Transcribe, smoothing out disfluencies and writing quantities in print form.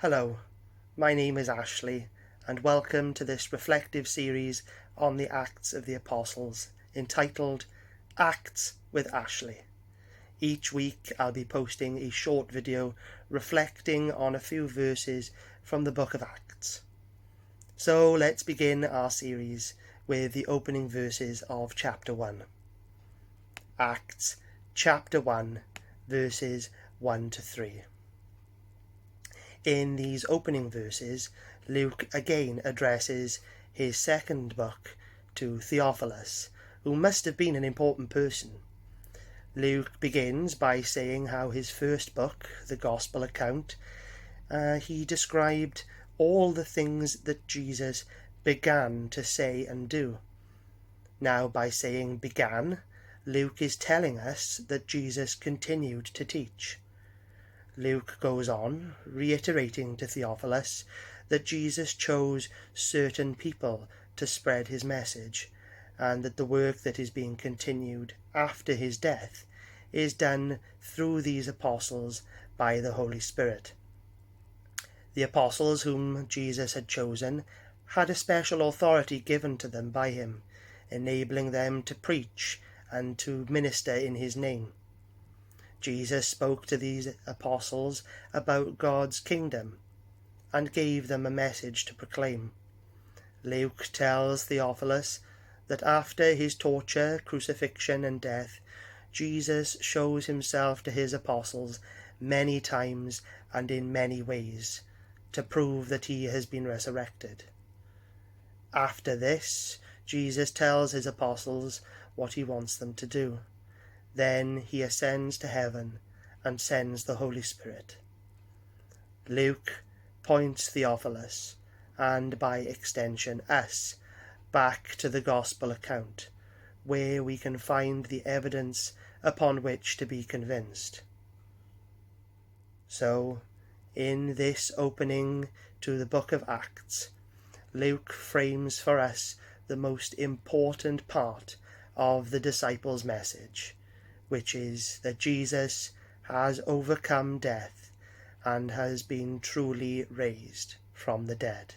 Hello, my name is Ashley, and welcome to this reflective series on the Acts of the Apostles, entitled Acts with Ashley. Each week I'll be posting a short video reflecting on a few verses from the book of Acts. So let's begin our series with the opening verses of chapter 1. Acts chapter 1, verses 1 to 3. In these opening verses, Luke again addresses his second book to Theophilus, who must have been an important person. Luke begins by saying how his first book, the Gospel account, he described all the things that Jesus began to say and do. Now, by saying began, Luke is telling us that Jesus continued to teach. Luke goes on, reiterating to Theophilus that Jesus chose certain people to spread his message, and that the work that is being continued after his death is done through these apostles by the Holy Spirit. The apostles whom Jesus had chosen had a special authority given to them by him, enabling them to preach and to minister in his name. Jesus spoke to these apostles about God's kingdom and gave them a message to proclaim. Luke tells Theophilus that after his torture, crucifixion and death, Jesus shows himself to his apostles many times and in many ways to prove that he has been resurrected. After this, Jesus tells his apostles what he wants them to do. Then he ascends to heaven and sends the Holy Spirit. Luke points Theophilus, and by extension us, back to the Gospel account, where we can find the evidence upon which to be convinced. So, in this opening to the book of Acts, Luke frames for us the most important part of the disciples' message, which is that Jesus has overcome death and has been truly raised from the dead.